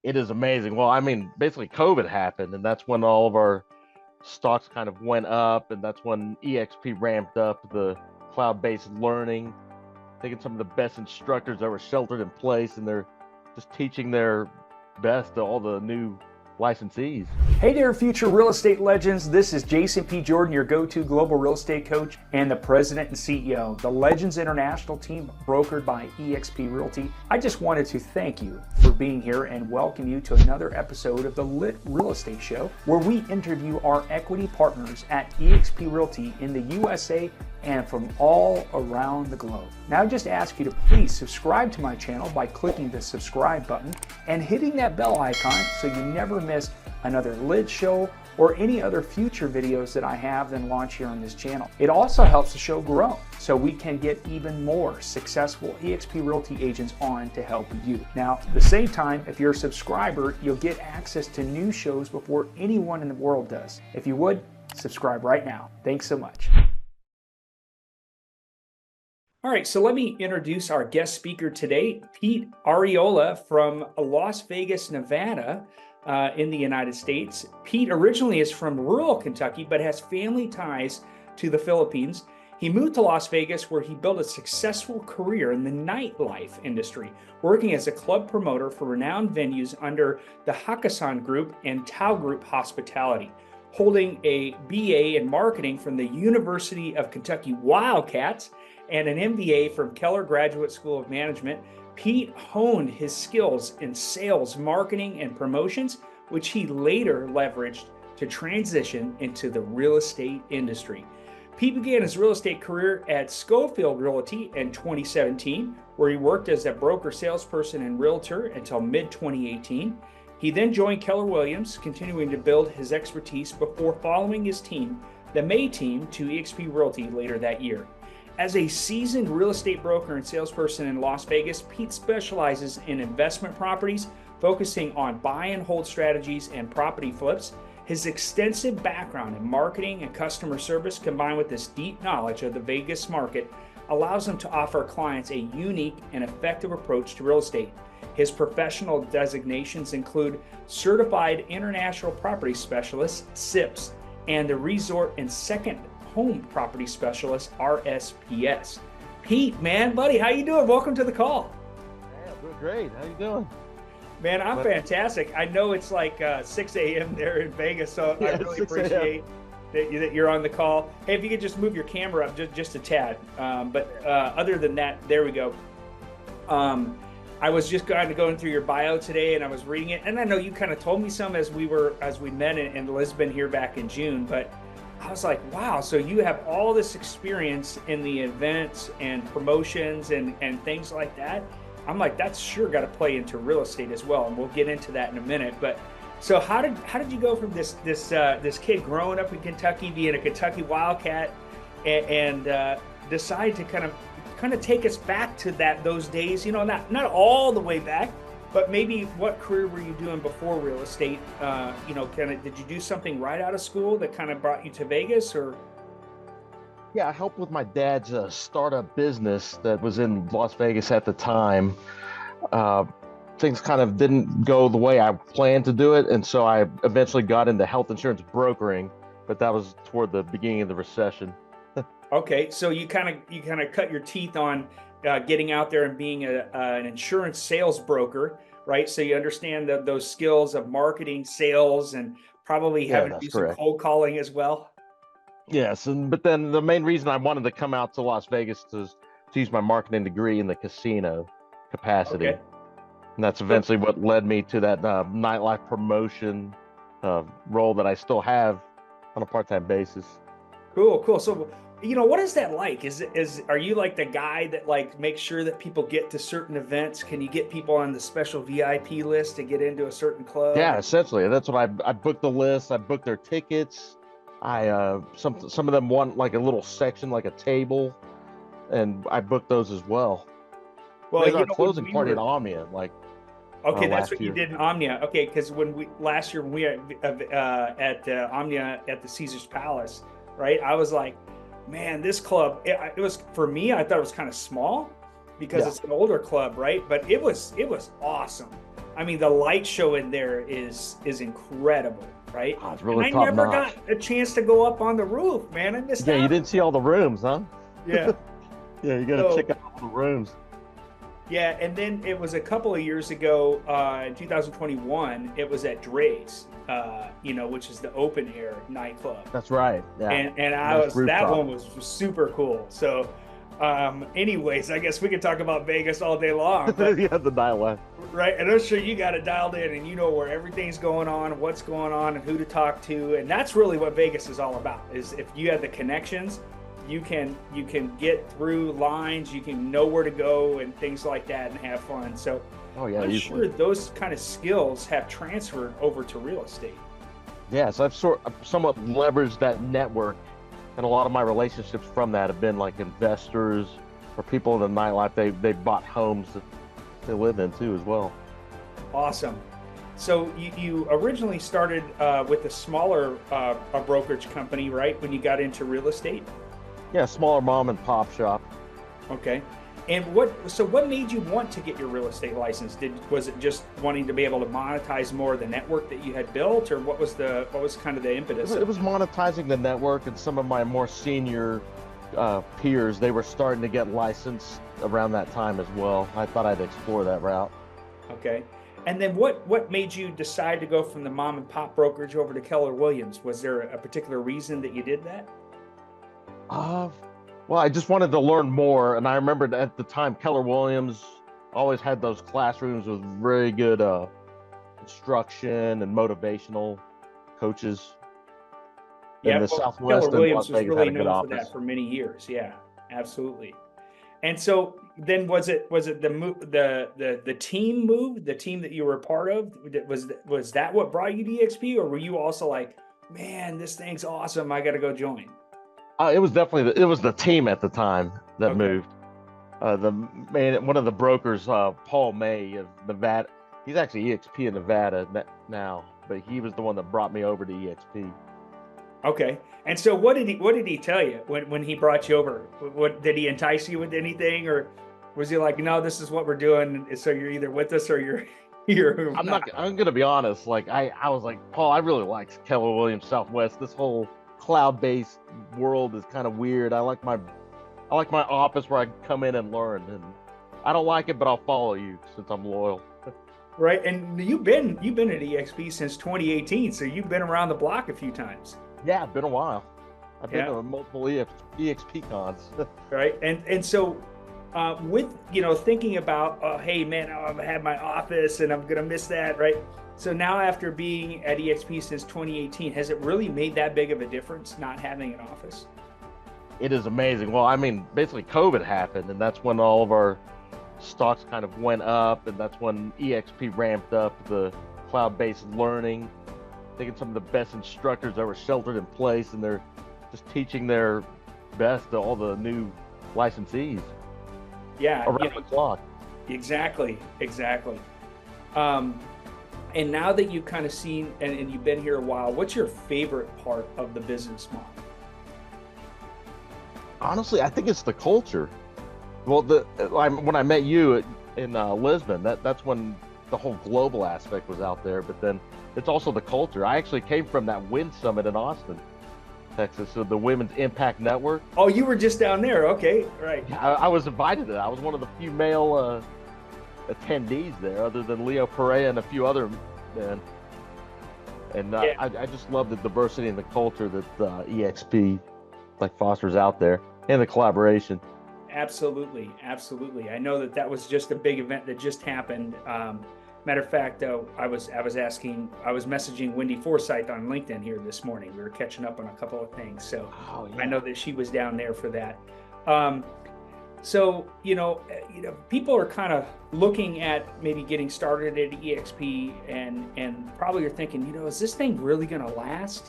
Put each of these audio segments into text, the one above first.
It is amazing. Well, I mean, basically COVID happened, and that's when all of our stocks kind of went up, and that's when eXp ramped up the cloud-based learning, taking some of the best instructors that were sheltered in place, and they're just teaching their best to all the new licensees. Hey there, future real estate legends. This is Jason P. Jordan, your go-to global real estate coach and the president and CEO of the Legends International team, brokered by eXp Realty. I just wanted to thank you for being here and welcome you to another episode of the LiT Real Estate Show, where we interview our equity partners at eXp Realty in the USA and from all around the globe. Now I just ask you to please subscribe to my channel by clicking the subscribe button and hitting that bell icon so you never miss another LiT show or any other future videos that I have then launch here on this channel. It also helps the show grow so we can get even more successful eXp Realty agents on to help you. Now, at the same time, if you're a subscriber, you'll get access to new shows before anyone in the world does. If you would, subscribe right now. Thanks so much. All right, so let me introduce our guest speaker today, Pete Arriola from Las Vegas, Nevada, in the United States. Pete originally is from rural Kentucky, but has family ties to the Philippines. He moved to Las Vegas, where he built a successful career in the nightlife industry, working as a club promoter for renowned venues under the Hakkasan Group and Tao Group Hospitality. Holding a BA in marketing from the University of Kentucky Wildcats and an MBA from Keller Graduate School of Management, Pete honed his skills in sales, marketing, and promotions, which he later leveraged to transition into the real estate industry. Pete began his real estate career at Schofield Realty in 2017, where he worked as a broker salesperson and realtor until mid-2018. He then joined Keller Williams, continuing to build his expertise before following his team, the May team, to eXp Realty later that year. As a seasoned real estate broker and salesperson in Las Vegas, Pete specializes in investment properties, focusing on buy and hold strategies and property flips. His extensive background in marketing and customer service, combined with his deep knowledge of the Vegas market, allows him to offer clients a unique and effective approach to real estate. His professional designations include Certified International Property Specialist, CIPS, and the Resort and Second Home Property Specialist, RSPS. Pete, man, buddy, how you doing? Welcome to the call. Yeah, doing great. How you doing? Man, I'm fantastic. I know it's like 6 a.m. there in Vegas, so I really appreciate that you're on the call. Hey, if you could just move your camera up just a tad. Other than that, there we go. I was just going through your bio today, and I was reading it, and I know you kind of told me some as we met in Lisbon here back in June, but I was like, wow, so you have all this experience in the events and promotions and things like that. I'm like, that's sure got to play into real estate as well, and we'll get into that in a minute. But so how did you go from this kid growing up in Kentucky, being a Kentucky Wildcat, and decide to kind of take us back to those days? You know, not all the way back, but maybe what career were you doing before real estate? Did you do something right out of school that kind of brought you to Vegas, or? Yeah, I helped with my dad's startup business that was in Las Vegas at the time. Things kind of didn't go the way I planned to do it, and so I eventually got into health insurance brokering, but that was toward the beginning of the recession. Okay, so you kind of cut your teeth on getting out there and being an insurance sales broker, right? So you understand those skills of marketing, sales, and probably having to do some cold calling as well. Yes, but then the main reason I wanted to come out to Las Vegas is to use my marketing degree in the casino capacity. Okay. And that's eventually what led me to that nightlife promotion role that I still have on a part-time basis. Cool. So, what is that like? Are you like the guy that like makes sure that people get to certain events? Can you get people on the special VIP list to get into a certain club? Yeah, essentially. That's what I booked the list. I booked their tickets. Some of them want like a little section, like a table, and I booked those as well. Well, our closing party at Omnia, okay, that's what you did in Omnia. Okay, because last year when we were at Omnia at the Caesar's Palace, right? I was like, man, this club. It was, for me, I thought it was kind of small because it's an older club, right? But it was awesome. I mean, the light show in there is incredible, right? Oh, it's And really I top never notch. got a chance to go up on the roof, man. I missed Yeah, you out. didn't see all the rooms, huh? Yeah. Yeah, you got to check So out all the rooms. yeah, and then it was a couple of years ago, in 2021, it was at Dre's, which is the open air nightclub. That's right. Yeah, And nice that rooftop. one was super cool. So anyways, I guess we could talk about Vegas all day long, but Yeah, the nightlife. right, and I'm sure you got it dialed in and you know where everything's going on, what's going on, and who to talk to. And that's really what Vegas is all about, is if you have the connections, you can get through lines, you can know where to go and things like that and have fun. So Oh yeah, I'm easily. sure those kind of skills have transferred over to real estate. Yes, I've somewhat leveraged that network, and a lot of my relationships from that have been like investors or people in the nightlife. They bought homes that they live in too as well. Awesome. So you originally started with a smaller a brokerage company, right? When you got into real estate. Yeah, smaller mom and pop shop. Okay. And what made you want to get your real estate license? Was it just wanting to be able to monetize more of the network that you had built, or what was kind of the impetus? It was monetizing the network, and some of my more senior peers, they were starting to get licensed around that time as well. I thought I'd explore that route. Okay. And then what made you decide to go from the mom and pop brokerage over to Keller Williams? Was there a particular reason that you did that? Uh, well, I just wanted to learn more, and I remembered at the time Keller Williams always had those classrooms with very good instruction and motivational coaches. And Yeah, the well, Keller Southwest and Las Williams was Vegas had really a good known for that office. for many years. Yeah, absolutely. And so then was it the move the team move, the team that you were a part of? Was that what brought you to EXP, or were you also like, man, this thing's awesome, I got to go join? It was definitely it was the team at the time that Okay. moved. The man, one of the brokers, Paul May of Nevada. He's actually EXP in Nevada now, but he was the one that brought me over to EXP. Okay. And so what did he tell you when he brought you over? What did he entice you with anything, or was he like, no, this is what we're doing, so you're either with us or you're you're I'm not? not. I'm gonna be honest. Like I was like, Paul, I really like Keller Williams Southwest. This whole cloud-based world is kind of weird. I like my office where I can come in and learn. And I don't like it, but I'll follow you since I'm loyal. Right. And you've been at EXP since 2018, so you've been around the block a few times. Yeah, been a while. I've been Yeah. to multiple EXP cons. Right. And so with thinking about, hey man, I've had my office and I'm gonna miss that, right? So now after being at EXP since 2018, has it really made that big of a difference not having an office? It is amazing. Well, I mean, basically COVID happened, and that's when all of our stocks kind of went up, and that's when eXp ramped up the cloud-based learning, taking some of the best instructors that were sheltered in place, and they're just teaching their best to all the new licensees Yeah, around the clock. exactly. Um, and now that you've kind of seen and you've been here a while, what's your favorite part of the business model? Honestly, I think it's the culture. Well, when I met you in Lisbon, that's when the whole global aspect was out there. But then it's also the culture. I actually came from that Wind Summit in Austin, Texas, so the Women's Impact Network. Oh, you were just down there. Okay, right. I was invited to that. I was one of the few male attendees there, other than Leo Perea and a few other men. And Yeah. I just love the diversity and the culture that EXP like fosters out there, and the collaboration. Absolutely. I know that was just a big event that just happened. Matter of fact, I was messaging Wendy Forsythe on LinkedIn here this morning. We were catching up on a couple of things, so Oh I yeah. know that she was down there for that. So people are kind of looking at maybe getting started at EXP, and probably are thinking, is this thing really going to last?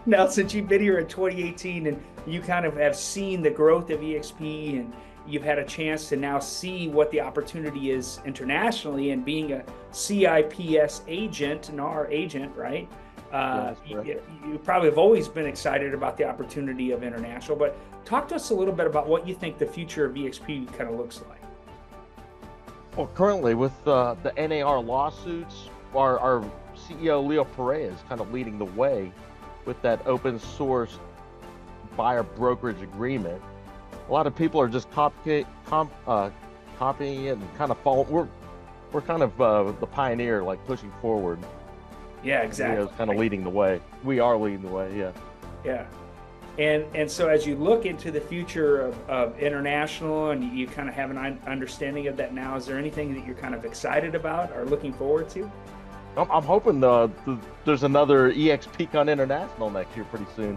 Now, since you've been here in 2018 and you kind of have seen the growth of EXP, and you've had a chance to now see what the opportunity is internationally, and being a CIPS agent, an R agent, right? Yes, correct. You probably have always been excited about the opportunity of international, but talk to us a little bit about what you think the future of EXP kind of looks like. Well, currently with the NAR lawsuits, our CEO Leo Perea is kind of leading the way with that open source buyer brokerage agreement. A lot of people are just copying it and kind of following. We're kind of the pioneer, like pushing forward. Yeah, exactly. Leo's kind of leading the way. We are leading the way. Yeah. Yeah. And so as you look into the future of international and you kind of have an understanding of that now, is there anything that you're kind of excited about or looking forward to? I'm hoping there's another eXp International next year pretty soon.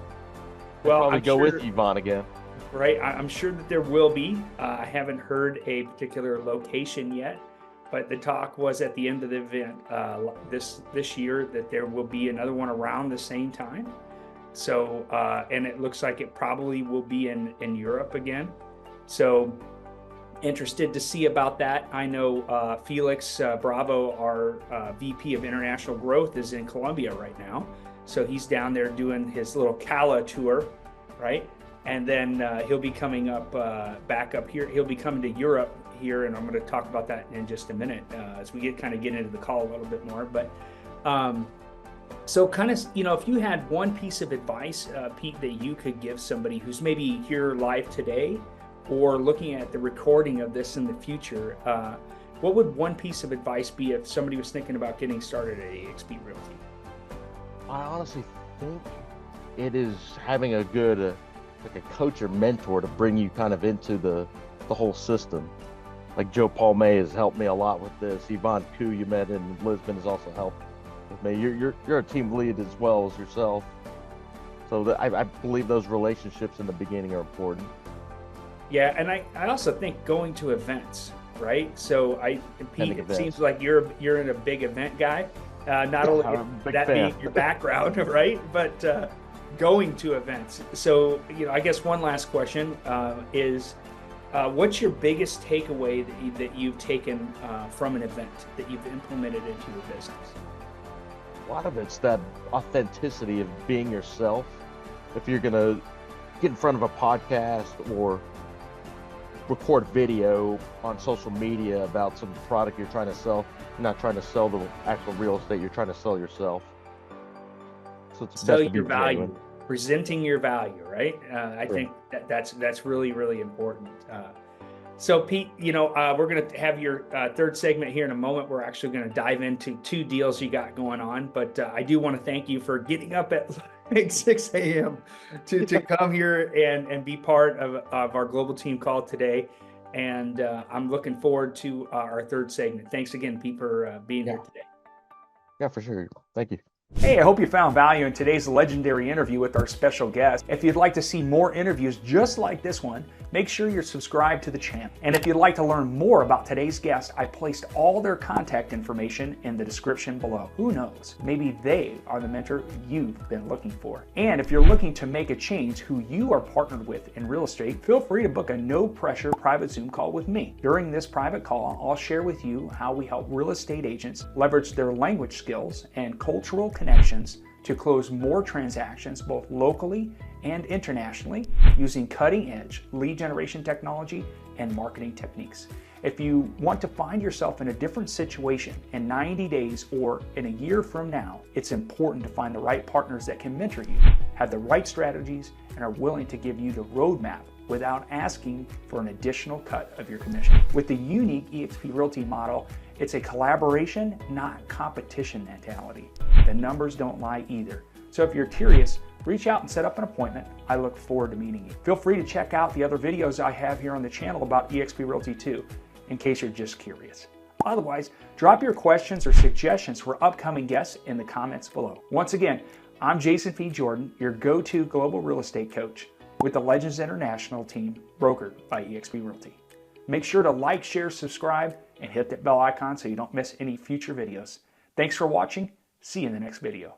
Well, probably I'm go sure, with Yvonne again. right? I'm sure that there will be. I haven't heard a particular location yet, but the talk was at the end of the event this year that there will be another one around the same time. So, and it looks like it probably will be in Europe again. So, interested to see about that. I know Felix Bravo, our VP of International Growth, is in Colombia right now. So he's down there doing his little Cala tour, right? And then he'll be coming up back up here. He'll be coming to Europe here, and I'm going to talk about that in just a minute as we get into the call a little bit more. But so kind of, if you had one piece of advice, Pete, that you could give somebody who's maybe here live today or looking at the recording of this in the future, what would one piece of advice be if somebody was thinking about getting started at eXp Realty? I honestly think it is having a good, like a coach or mentor to bring you kind of into the whole system. Like Joe Paul May has helped me a lot with this. Yvonne Koo you met in Lisbon has also helped with me. You're a team lead as well as yourself. So I believe those relationships in the beginning are important. Yeah, and I also think going to events, right? So Pete, it seems like you're in a big event guy. Not only that being your background, right? But going to events. So, I guess one last question is, what's your biggest takeaway that you've taken from an event that you've implemented into your business? A lot of it's that authenticity of being yourself. If you're gonna get in front of a podcast or record video on social media about some product you're trying to sell, you're not trying to sell the actual real estate, you're trying to sell yourself. So it's sell best to your be value, genuine. presenting your value, right? I think that's really, really important. So Pete, we're going to have your third segment here in a moment. We're actually going to dive into two deals you got going on, but I do want to thank you for getting up at like 6 a.m. to come here and be part of our global team call today. And I'm looking forward to our third segment. Thanks again, Pete, for being here today. Yeah, for sure. Thank you. Hey, I hope you found value in today's legendary interview with our special guest. If you'd like to see more interviews just like this one, make sure you're subscribed to the channel. And if you'd like to learn more about today's guest, I placed all their contact information in the description below. Who knows? Maybe they are the mentor you've been looking for. And if you're looking to make a change who you are partnered with in real estate, feel free to book a no-pressure private Zoom call with me. During this private call, I'll share with you how we help real estate agents leverage their language skills and cultural connections to close more transactions both locally and internationally using cutting-edge lead generation technology and marketing techniques. If you want to find yourself in a different situation in 90 days or in a year from now, it's important to find the right partners that can mentor you, have the right strategies, and are willing to give you the roadmap without asking for an additional cut of your commission. With the unique eXp Realty model, it's a collaboration, not competition mentality. The numbers don't lie either. So if you're curious, reach out and set up an appointment. I look forward to meeting you. Feel free to check out the other videos I have here on the channel about eXp Realty too, in case you're just curious. Otherwise, drop your questions or suggestions for upcoming guests in the comments below. Once again, I'm Jason P. Jordan, your go-to global real estate coach with the Legends International team, brokered by eXp Realty. Make sure to like, share, subscribe, and hit that bell icon so you don't miss any future videos. Thanks for watching. See you in the next video.